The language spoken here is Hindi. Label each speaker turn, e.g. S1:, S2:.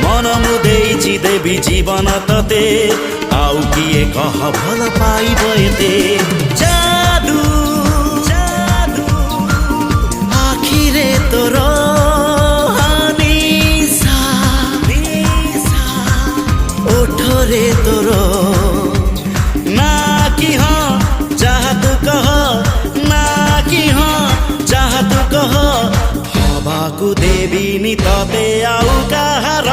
S1: मन मुदेइछि देवी जीवन तते आउ किए कह भल पाइब एते जादू जादू आखिरे तोर निशा निशा ओठरे तोर ना कि हाँ जहाँ तू कह ना कि हाँ जहाँ तू कह हवाकू देवी नि तते आउ कहार